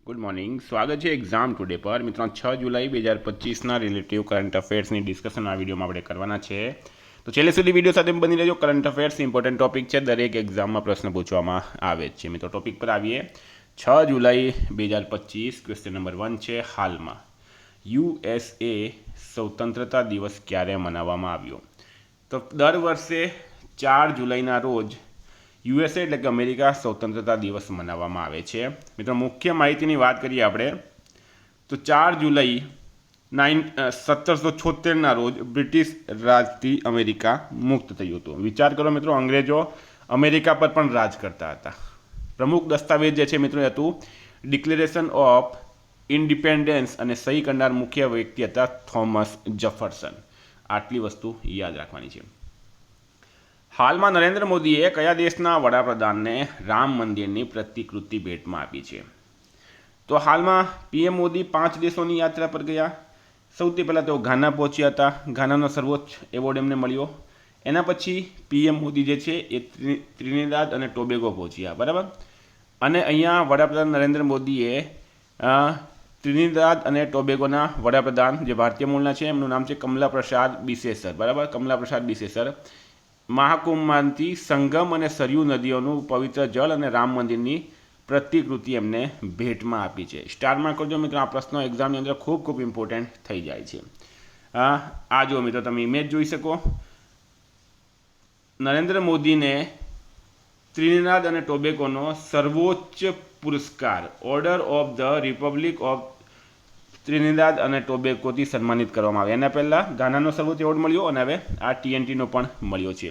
Good morning. સ્વાગત છે exam today પર. મિત્રો 6 જુલાઈ 2025ના રિલેટિવ કરંટ અફેર્સની ડિસ્કશન આ વિડીયોમાં આપણે કરવાના છે. તો છેલ્લે સુધી વિડીયો સાથે બની રહેજો. કરંટ અફેર્સ ઇમ્પોર્ટન્ટ ટોપિક છે, દરેક એક્ઝામમાં પ્રશ્ન પૂછવામાં આવે છે. મિત્રો ટોપિક પર આવીએ. 6 જુલાઈ 2025 ક્વેશ્ચન નંબર 1 છે, હાલમાં USA સ્વતંત્રતા દિવસ ક્યારે મનાવવામાં આવ્યો? તો દર વર્ષે 4 જુલાઈના રોજ યુએસએ એટલે કે અમેરિકા સ્વતંત્રતા દિવસ મનાવવામાં આવે છે. મિત્રો મુખ્ય માહિતીની વાત કરીએ આપણે તો 4 જુલાઈ 1776ના રોજ બ્રિટિશ રાજથી અમેરિકા મુક્ત થયું હતું. વિચાર કરો મિત્રો, અંગ્રેજો અમેરિકા પર પણ રાજ કરતા હતા. પ્રમુખ દસ્તાવેજ જે છે મિત્રો એ હતું ડિક્લેરેશન ઓફ ઇન્ડિપેન્ડન્સ અને સહી કરનાર મુખ્ય વ્યક્તિ હતા થોમસ જેફરસન. આટલી વસ્તુ યાદ રાખવાની છે. હાલમાં નરેન્દ્ર મોદીએ કયા દેશના વડાપ્રધાનને રામ મંદિરની પ્રતિકૃતિ ભેટમાં આપી છે? તો હાલમાં પીએમ મોદી 5 દેશોની યાત્રા પર ગયા. સૌથી પહેલાં તેઓ ઘાના પહોંચ્યા હતા. ઘાનાનો સર્વોચ્ચ એવોર્ડ એમને મળ્યો. એના પછી પીએમ મોદી જે છે એ ત્રિનિદાદ અને ટોબેગો પહોંચ્યા, બરાબર. અને અહીંયા વડાપ્રધાન નરેન્દ્ર મોદીએ ત્રિનિદાદ અને ટોબેગોના વડાપ્રધાન જે ભારતીય મૂળના છે એમનું નામ છે કમલા પ્રસાદ બિસેસર, બરાબર. કમલા પ્રસાદ બિસેસર મહાકુંભમાંથી સંગમ અને સરયુ નદીઓનું પવિત્ર જળ અને રામ મંદિરની પ્રતિકૃતિ એમને ભેટમાં આપી છે. સ્ટારમાં કરજો મિત્રો, આ પ્રશ્નો એક્ઝામની અંદર ખૂબ ઇમ્પોર્ટન્ટ થઈ જાય છે. આ જો મિત્રો તમે ઇમેજ જોઈ શકો. નરેન્દ્ર મોદીને ત્રિનિદાદ અને ટોબેગોનો સર્વોચ્ચ પુરસ્કાર order of the Republic of ત્રિનિદાદ અને ટોબેગોથી સન્માનિત કરવામાં આવે. એના પહેલાં ગાનાનો સર્વોચ્ચ એવોર્ડ મળ્યો અને હવે આ TNTનો પણ મળ્યો છે.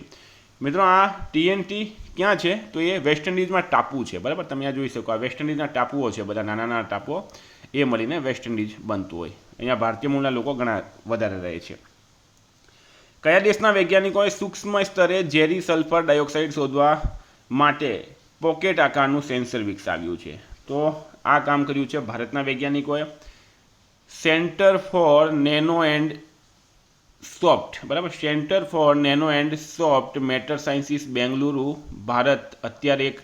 મિત્રો આ TNT ક્યાં છે? તો એ વેસ્ટ ઇન્ડિઝમાં ટાપુ છે, બરાબર. તમે આ જોઈ શકો, આ વેસ્ટ ઇન્ડિઝના ટાપુઓ છે, બધા નાના ટાપુઓ, એ મળીને વેસ્ટ ઇન્ડિઝ બનતું હોય. અહીંયા ભારતીય મૂળના લોકો ઘણા વધારે રહે છે. કયા દેશના વૈજ્ઞાનિકોએ સૂક્ષ્મ સ્તરે ઝેરી સલ્ફર ડાયોક્સાઇડ શોધવા માટે પોકેટ આકારનું સેન્સર વિકસાવ્યું છે? તો આ કામ કર્યું છે ભારતના વૈજ્ઞાનિકોએ. Centre for nano and soft, બરાબર. Centre for nano and soft matter sciences Bengaluru, Bharat અત્યારે એક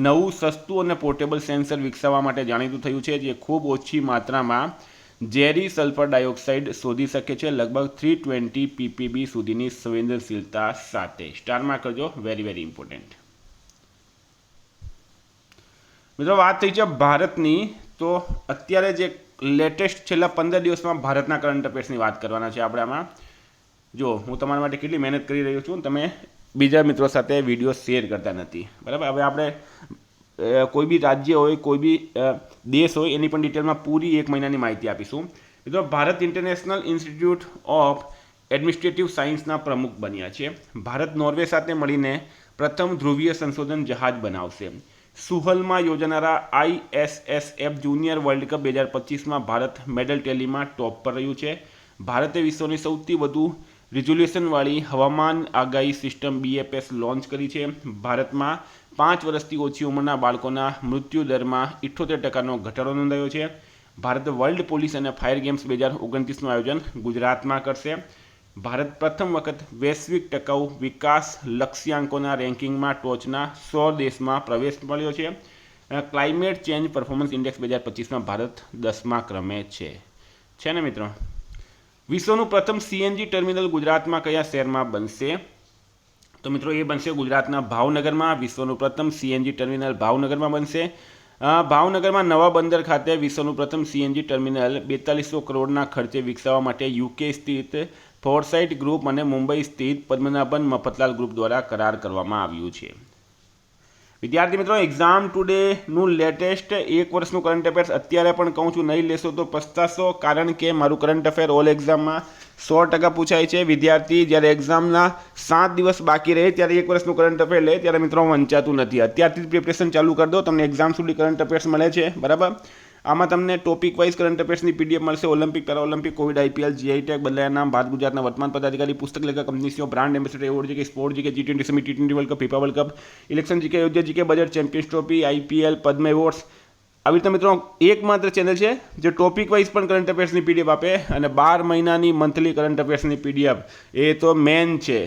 નવું સસ્તું અને પોર્ટેબલ સેન્સર વિકસાવવા માટે જાણીતું થયું છે, જે ખૂબ ઓછી માત્રામાં ઝેરી સલ્ફર ડાયોક્સાઇડ શોધી શકે છે, લગભગ 320 ppb સુધીની સંવેદનશીલતા સાથે. સ્ટારમાં કરજો, વેરી ઇમ્પોર્ટન્ટ. મિત્રો વાત થઈ છે ભારતની, તો અત્યારે જે લેટેસ્ટ છેલ્લા 15 દિવસમાં ભારતના કરંટ અફેર્સની વાત કરવાના છે આપણે. આમાં જો હું તમારા માટે કેટલી મહેનત કરી રહ્યો છું, તમે બીજા મિત્રો સાથે વિડીયો શેર કરતા નથી, બરાબર. હવે આપણે કોઈ બી રાજ્ય હોય, કોઈ બી દેશ હોય, એની પણ ડિટેલમાં પૂરી 1 મહિનાની માહિતી આપીશું. મિત્રો Bharat international institute of administrative સાયન્સના પ્રમુખ બન્યા છે. ભારત નોર્વે સાથે મળીને પ્રથમ ધ્રુવીય સંશોધન જહાજ બનાવશે. સુહલમાં યોજાનારા ISSF જુનિયર વર્લ્ડ કપ 2025માં ભારત મેડલ ટેલીમાં ટોપ પર રહ્યું છે. ભારતે વિશ્વની સૌથી વધુ રિઝોલ્યુશનવાળી હવામાન આગાહી સિસ્ટમ BFS લોન્ચ કરી છે. ભારતમાં 5 વર્ષથી ઓછી ઉંમરના બાળકોના મૃત્યુ દરમાં 78% ઘટાડો નોંધાયો છે. ભારત વર્લ્ડ પોલીસ અને ફાયર ગેમ્સ 2029નું આયોજન ગુજરાતમાં કરશે. ભારત પ્રથમ વખત વૈશ્વિક ટકાઉ વિકાસ લક્ષ્યાંકોના રેન્કિંગમાં ટોચના 100 દેશમાં પ્રવેશ મળ્યો છે. ક્લાઇમેટ ચેન્જ પરફોર્મન્સ ઇન્ડેક્સ 2025માં ભારત 10મા ક્રમે છે ને મિત્રો. વિશ્વનું પ્રથમ CNG ટર્મિનલ ગુજરાતમાં કયા શહેરમાં બનશે? તો મિત્રો એ બનશે ગુજરાતના ભાવનગરમાં. વિશ્વનું પ્રથમ CNG ટર્મિનલ ભાવનગરમાં બનશે. ભાવનગરમાં નવા બંદર ખાતે વિશ્વનું પ્રથમ CNG ટર્મિનલ 4200 કરોડના ખર્ચે વિકસાવવા માટે UK સ્થિત ફોરસાઇટ ગ્રુપ અને મુંબઈ સ્થિત પદ્મનાભન મફતલાલ ગ્રુપ દ્વારા કરાર કરવામાં આવ્યું છે. વિદ્યાર્થી મિત્રો, એક્ઝામ ટુડેનું લેટેસ્ટ 1 વર્ષનું કરંટ અફેર્સ અત્યારે પણ કહું છું, નહીં લેશો તો પસ્તાશો, કારણ કે મારું કરંટ અફેર ઓલ એક્ઝામમાં 100% પૂછાય છે. વિદ્યાર્થી જ્યારે એક્ઝામના 7 દિવસ બાકી રહે ત્યારે 1 વર્ષનું કરંટ અફેર લે ત્યારે મિત્રો વંચાતું નથી. અત્યારથી જ પ્રિપરેશન ચાલુ કરી દો, તમને એક્ઝામ સુધી કરંટ અફેર્સ મળે છે, બરાબર. આમાં તમને ટોપિક વાઇઝ કરંટ અફેર્સની PDF મળશે. Olympic, Paralympic, Covid, IPL, GI tag, બદલાયા નામ, ભારત ગુજરાતના વર્તમાન પદાધિકારી, પુસ્તક લેખક, કંપનીઓ, brand ambassador, award GK, sport GK, G20 summit, T20 world cup, FIFA world cup, election GK, Ayodhya GK, budget, champions trophy, IPL, પદ્મ awards. આવી રીતે મિત્રો એકમાત્ર ચેનલ છે જે ટોપિક વાઇઝ પણ કરંટ અફેર્સની PDF આપે, અને 12 મહિનાની મંથલી કરંટ અફેર્સની PDF એ તો મેન છે.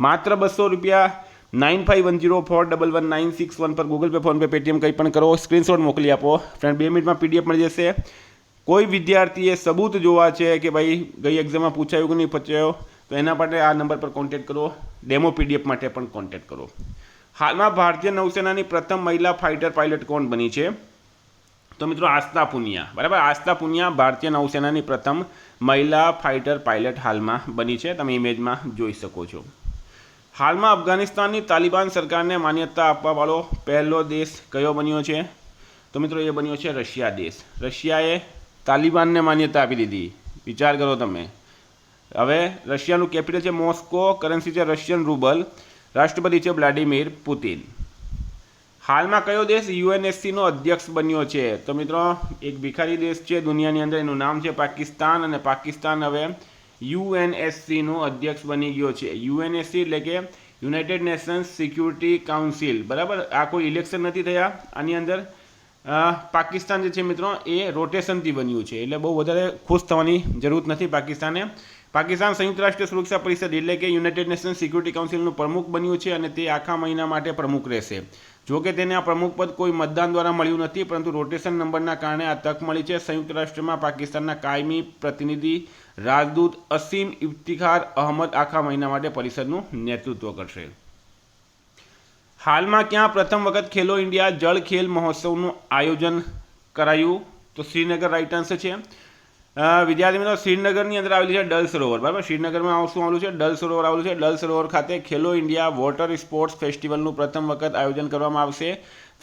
માત્ર 200 રૂપિયા 9510411961 પર ગૂગલ પે, ફોનપે, પેટીએમ કંઈ પણ કરો, સ્ક્રીનશોટ મોકલી આપો ફ્રેન્ડ. 2 મિનિટમાં PDF મળી જશે. કોઈ વિદ્યાર્થીએ સબૂત જોવા છે કે ભાઈ ગઈ એક્ઝામમાં પૂછાયું કે નહીં પૂછાયો, તો એના માટે આ નંબર પર કોન્ટેક્ટ કરો. ડેમો PDF માટે પણ કોન્ટેક્ટ કરો. હાલમાં ભારતીય નૌસેનાની પ્રથમ મહિલા ફાઇટર પાયલટ કોણ બની છે? તો મિત્રો આસ્થા પુનિયા. બરાબર, આસ્થા પુનિયા ભારતીય નૌસેનાની પ્રથમ મહિલા ફાઇટર પાયલટ હાલમાં બની છે. તમે ઇમેજમાં જોઈ શકો છો. હાલમાં અફઘાનિસ્તાનની તાલિબાન સરકારને માન્યતા આપવા વાળો પહેલો દેશ કયો બન્યો છે? તો મિત્રો એ બન્યો છે રશિયા દેશ. રશિયાએ તાલિબાનને માન્યતા આપી દીધી. વિચાર કરો તમે. હવે રશિયાનું કેપિટલ છે મોસ્કો, કરન્સી છે રશિયન રૂબલ, રાષ્ટ્રપતિ છે વ્લાડિમીર પુતિન. હાલમાં કયો દેશ UNSCનો અધ્યક્ષ બન્યો છે? તો મિત્રો એક ભિખારી દેશ છે દુનિયાની અંદર, એનું નામ છે પાકિસ્તાન, અને પાકિસ્તાન હવે UNSCનો અધ્યક્ષ બની ગયો છે. UNSC એટલે કે યુનાઇટેડ નેશન્સ સિક્યુરિટી કાઉન્સિલ. બરાબર, આ કોઈ ઇલેક્શન નથી થયા આની અંદર. પાકિસ્તાન જે છે મિત્રો એ રોટેશનથી બન્યું છે, એટલે બહુ વધારે ખુશ થવાની જરૂર નથી પાકિસ્તાને. પાકિસ્તાન સંયુક્ત રાષ્ટ્ર સુરક્ષા પરિષદ એટલે કે યુનાઇટેડ નેશન્સ સિક્યુરિટી કાઉન્સિલનું પ્રમુખ બન્યું છે, અને તે આખા મહિના માટે પ્રમુખ રહેશે. જો કે તેને આ પ્રમુખ પદ કોઈ મતદાન દ્વારા મળ્યું નથી, પરંતુ રોટેશન નંબરના કારણે આ તક મળી છે. સંયુક્ત રાષ્ટ્રમાં પાકિસ્તાનના કાયમી પ્રતિનિધિ રાજદૂત અસીમ ઇફ્તિખાર અહમદ આખા મહિના માટે પરિષદનું નેતૃત્વ કરશે. હાલમાં ક્યાં પ્રથમ વખત ખેલો ઇન્ડિયા જળ ખેલ મહોત્સવનું આયોજન કરાયું? તો શ્રીનગર રાઇટ આન્સર છે. વિદ્યાર્થી મિત્રો, શ્રીનગરની અંદર આવેલી છે ડલ સરોવર. બરાબર, શ્રીનગરમાં શું આવેલું છે? ડલ સરોવર આવેલું છે. ડલ સરોવર ખાતે ખેલો ઇન્ડિયા વોટર સ્પોર્ટ્સ ફેસ્ટિવલનું પ્રથમ વખત આયોજન કરવામાં આવશે.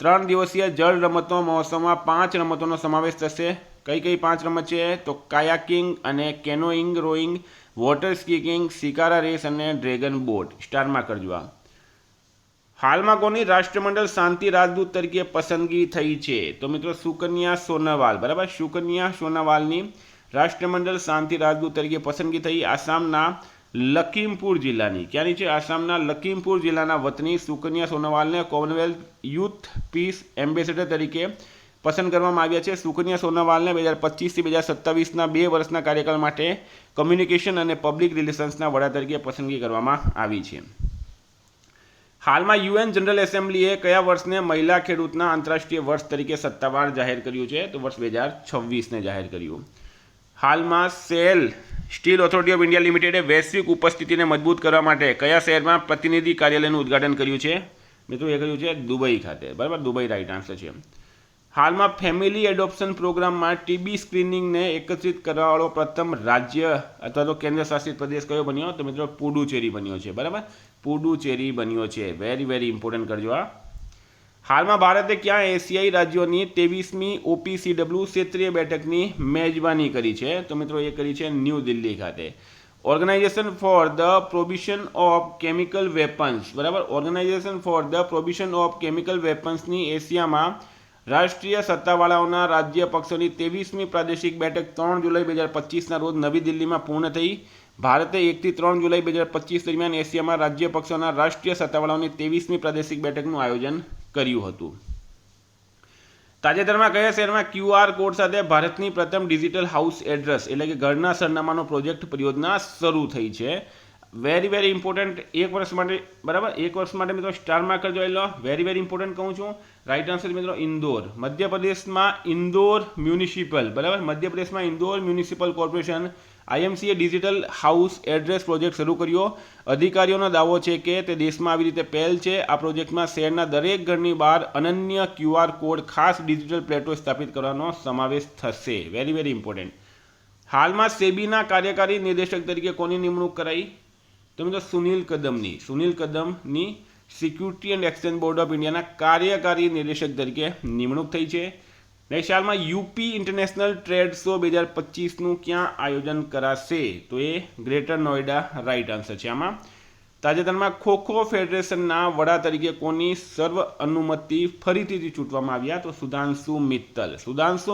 3 દિવસીય જળ રમતો મહોત્સવમાં 5 રમતોનો સમાવેશ થશે. કઈ કઈ 5 રમત છે? તો કાયાકિંગ અને canoeing, rowing, water skiing, shikara race અને ડ્રેગન બોટ. સ્ટારમાં કરજો આ. હાલમાં કોની રાષ્ટ્રમંડળ શાંતિ રાજદૂત તરીકે પસંદગી થઈ છે? તો મિત્રો સુકન્યા સોનોવાલ. બરાબર, સુકન્યા સોનોવાલની રાષ્ટ્રમંડળ શાંતિ રાજદૂત તરીકે પસંદગી થઈ. આસામના લખીમપુર જિલ્લાની. ક્યાંની છે? આસામના લખીમપુર જિલ્લાના વતની સુકન્યા સોનોવાલને કોમનવેલ્થ યુથ પીસ એમ્બેસેડર તરીકે પસંદ કરવામાં આવ્યા છે. સુકન્યા સોનોવાલને 2025થી 2027ના 2 વર્ષના કાર્યકાળ માટે કમ્યુનિકેશન અને પબ્લિક રિલેશન્સના વડા તરીકે પસંદગી કરવામાં આવી છે. હાલમાં UN જનરલ એસેમ્બલીએ કયા વર્ષને મહિલા ખેડૂતના આંતરરાષ્ટ્રીય વર્ષ તરીકે સત્તાવાર જાહેર કર્યું છે? તો વર્ષ 2026ને જાહેર કર્યું. હાલમાં SAIL steel authority of India લિમિટેડે વૈશ્વિક ઉપસ્થિતિને મજબૂત કરવા માટે કયા શહેરમાં પ્રતિનિધિ કાર્યાલયનું ઉદ્ઘાટન કર્યું છે? મિત્રો એ કર્યું છે દુબઈ ખાતે. બરાબર, દુબઈ રાઇટ આન્સર છે. હાલમાં ફેમિલી એડોપ્શન પ્રોગ્રામમાં TB સ્ક્રીનિંગને એકત્રિત કરવાવાળો પ્રથમ રાજ્ય અથવા તો કેન્દ્ર શાસિત પ્રદેશ કયો બન્યો? તો મિત્રો પુડુચેરી બન્યો છે. બરાબર, પુડુચેરી બન્યો છે. વેરી ઇમ્પોર્ટન્ટ કરજો આ. હાલમાં ભારતે ક્યાં એશિયાઈ રાજ્યોની 23મી OPCW ક્ષેત્રીય બેઠકની મેજબાની કરી છે? તો મિત્રો એ કરી છે ન્યૂ દિલ્હી ખાતે. Organisation for the prohibition of chemical weapons. બરાબર, organisation for the prohibition of chemical વેપન્સની એશિયામાં રાષ્ટ્રીય સત્તાવાળાઓના રાજ્ય પક્ષોની 23મી પ્રાદેશિક બેઠક 3 જુલાઈ 2025ના રોજ નવી દિલ્હીમાં પૂર્ણ થઈ. ભારતે 1થી 3 જુલાઈ 2025 દરમિયાન એશિયામાં રાજ્ય પક્ષોના રાષ્ટ્રીય સત્તાવાળાઓની 23મી પ્રાદેશિક બેઠકનું આયોજન કર્યું હતું. તાજેતરમાં કયા શહેરમાં QR કોડ સાથે ભારતની પ્રથમ ડિજિટલ હાઉસ એડ્રેસ એટલે કે ઘરના સરનામાનો પ્રોજેક્ટ પરિયોજના શરૂ થઈ છે? Very important. 1 વર્ષ માટે. બરાબર, 1 વર્ષ માટે મિત્રો સ્ટારમાં કરજો. એટલે વેરી ઇમ્પોર્ટન્ટ કહું છું. રાઇટ આન્સર મિત્રો ઇન્દોર. મધ્યપ્રદેશમાં ઇન્દોર મ્યુનિસિપલ. બરાબર, મધ્યપ્રદેશમાં ઇન્દોર મ્યુનિસિપલ કોર્પોરેશન IMCએ ડિજિટલ હાઉસ એડ્રેસ પ્રોજેક્ટ શરૂ કર્યો. અધિકારીઓનો દાવો છે કે તે દેશમાં આવી રીતે પહેલ છે. આ પ્રોજેક્ટમાં શહેરના દરેક ઘરની બહાર અનન્ય QR કોડ ખાસ ડિજિટલ પ્લેટો સ્થાપિત કરવાનો સમાવેશ થશે. Very important. હાલમાં સેબીના કાર્યકારી નિર્દેશક તરીકે કોની નિમણૂક કરાઈ? તો મિત્રો સુનિલ કદમની security and exchange board of ઇન્ડિયાના કાર્યકારી નિર્દેશક તરીકે નિમણૂક થઈ છે. નેક્સ્ટ, હાલમાં યુપી ઇન્ટરનેશનલ ટ્રેડ શો 2025નું ક્યાં આયોજન કરાશે? તો એ ગ્રેટર નોઈડા રાઇટ આન્સર છે આમાં. તાજેતરમાં ખોખો ફેડરેશનના વડા તરીકે કોની સર્વ અનુમતિ ફરીથી ચૂંટવામાં આવ્યા? તો સુધાંશુ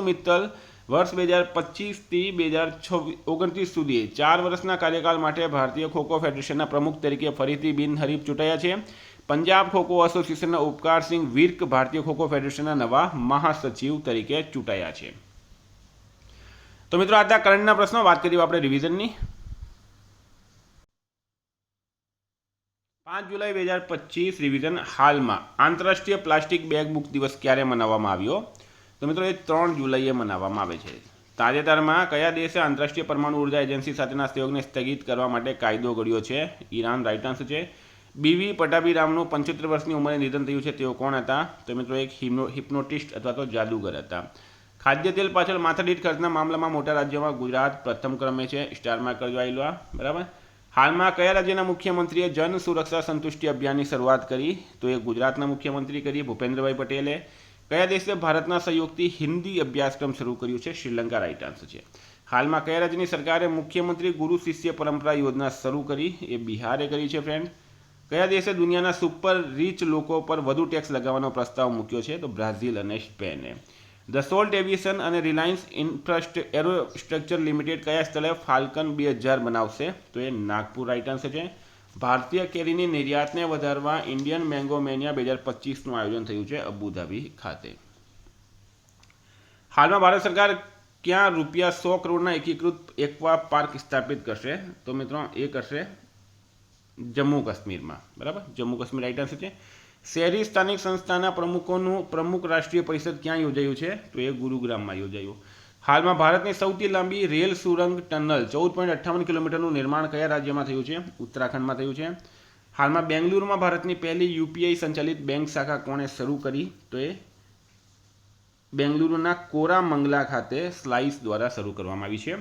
મિત્તલ. વર્ષ 2025થી 2029 સુધી 4 વર્ષના કાર્યકાળ માટે ભારતીય ખોખો ફેડરેશનના પ્રમુખ તરીકે ફરીથી બિનહરીફ ચૂંટાયા છે. પંજાબ ખોખો એસોસિએશનના ઉપકારસિંહ વિર્ક ભારતીય ખોખો ફેડરેશનના નવા મહાસચિવ તરીકે ચૂંટાયા છે. તો મિત્રો આ કરંટના પ્રશ્નો. વાત કરીએ આપણે રિવિઝનની. 5 જુલાઈ 2025 રિવિઝન. હાલમાં આંતરરાષ્ટ્રીય પ્લાસ્ટિક બેગ મુક્ત દિવસ ક્યારે મનાવવામાં આવ્યો? તો મિત્રો એ 3 જુલાઈએ મનાવવામાં આવે છે. તાજેતરમાં કયા દેશે આંતરરાષ્ટ્રીય પરમાણુ ઉર્જા એજન્સી સાથેના સહયોગને સ્થગિત કરવા માટે કાયદો ઘડ્યો છે? ઈરાન. રાઇટ આન્સર છે. બીવી પટાભીરામનું 75 વર્ષની ઉંમરે નિધન થયું છે. તેઓ કોણ હતા? તો મિત્રો એક હિપ્નોટિસ્ટ અથવા તો જાદુગર હતા. ખાદ્ય તેલ પાછળ માથાદીઠ ખર્ચના મામલામાં મોટા રાજ્યોમાં ગુજરાત પ્રથમ ક્રમે છે. સ્ટારમાં કરજો આવેલો. બરાબર. હાલમાં કયા રાજ્યના મુખ્યમંત્રીએ જન સુરક્ષા સંતુષ્ટિ અભિયાનની શરૂઆત કરી? તો એ ગુજરાતના મુખ્યમંત્રી કરી ભૂપેન્દ્રભાઈ પટેલે. કયા દેશે ભારતના સહયોગથી હિન્દી અભ્યાસક્રમ શરૂ કર્યું છે? શ્રીલંકા. રાઇટ આન્સર છે. હાલમાં કયા રાજ્યની સરકારે મુખ્યમંત્રી ગુરુ શિષ્ય પરંપરા યોજના શરૂ કરી? એ બિહારે કરી છે ફ્રેન્ડ. કયા દેશે દુનિયાના સુપર રીચ લોકો પર વધુ ટેક્સ લગાવવાનો પ્રસ્તાવ મૂક્યો છે? તો બ્રાઝિલ અને સ્પેને. દસોલ્ટ એવિએશન અને રિલાયન્સ એરોસ્ટ્રક્ચર લિમિટેડ કયા સ્થળે ફાલ્કન 2000 બનાવશે? તો એ નાગપુર. રાઇટ આન્સર છે. ભારતીય કેરીની નિર્યાતને વધારવા ઇન્ડિયન મેંગો મેનિયા 2025નું આયોજન થયું છે અબુધાબી ખાતે. હાલમાં ભારત સરકાર ક્યાં ₹100 કરોડના એકીકૃત એક્વા પાર્ક સ્થાપિત કરશે? તો મિત્રો એ કરશે જમ્મુ કાશ્મીરમાં. બરાબર. જમ્મુ કાશ્મીર. રાઇટ આન્સર છે. શહેરી સ્થાનિક સંસ્થાના પ્રમુખોનું પ્રમુખ રાષ્ટ્રીય પરિષદ ક્યાં યોજાયું છે? તો એ ગુરુગ્રામમાં યોજાયું. હાલમાં ભારતની સૌથી લાંબી રેલ સુરંગ ટનલ 14.58 કિલોમીટરનું નિર્માણ કયા રાજ્યમાં થયું છે? ઉત્તરાખંડમાં થયું છે. હાલમાં બેંગલુરુમાં ભારતની પહેલી યુપીઆઈ સંચાલિત બેંક શાખા કોણે શરૂ કરી? તો એ બેંગલુરુના કોરામંગલા ખાતે સ્લાઇસ દ્વારા શરૂ કરવામાં આવી છે.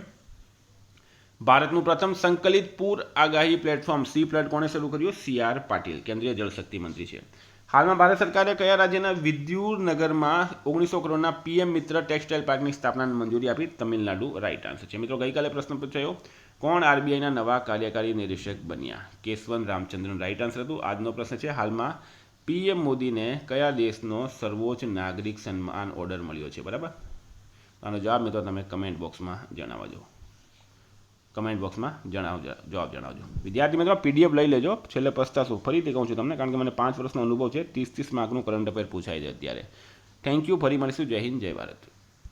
ભારતનું પ્રથમ સંકલિત પૂર આગાહી પ્લેટફોર્મ સી ફ્લડ કોણે શરૂ કર્યું? CR પાટીલ, કેન્દ્રીય જળશક્તિ મંત્રી છે. હાલમાં ભારત સરકારે કયા રાજ્યના વિદ્યુનગરમાં 1900 કરોડના PM મિત્ર ટેક્સટાઇલ પાર્કની સ્થાપનાને મંજૂરી આપી? તમિલનાડુ. રાઇટ આન્સર છે. મિત્રો ગઈકાલે પ્રશ્ન પૂછાયો, કોણ RBIના નવા કાર્યકારી નિરીક્ષક બન્યા? કેશવન રામચંદ્રન. રાઇટ આન્સર હતું. આજનો પ્રશ્ન છે, હાલમાં PM મોદીને કયા દેશનો સર્વોચ્ચ નાગરિક સન્માન ઓર્ડર મળ્યો છે? બરાબર. આનો જવાબ મિત્રો તમે કમેન્ટ બોક્સમાં જણાવજો. જવાબ જણાવજો. વિદ્યાર્થી મિત્રો PDF લઈ લેજો, છેલ્લે પસ્તાશું. ફરીથી કહું છું તમને, કારણ કે મને 5 વર્ષનો અનુભવ છે. 30 માર્કનું કરંટ અફેર પૂછાય છે અત્યારે. Thank you. ફરી મળીશું. જય હિન્દ, જય ભારત.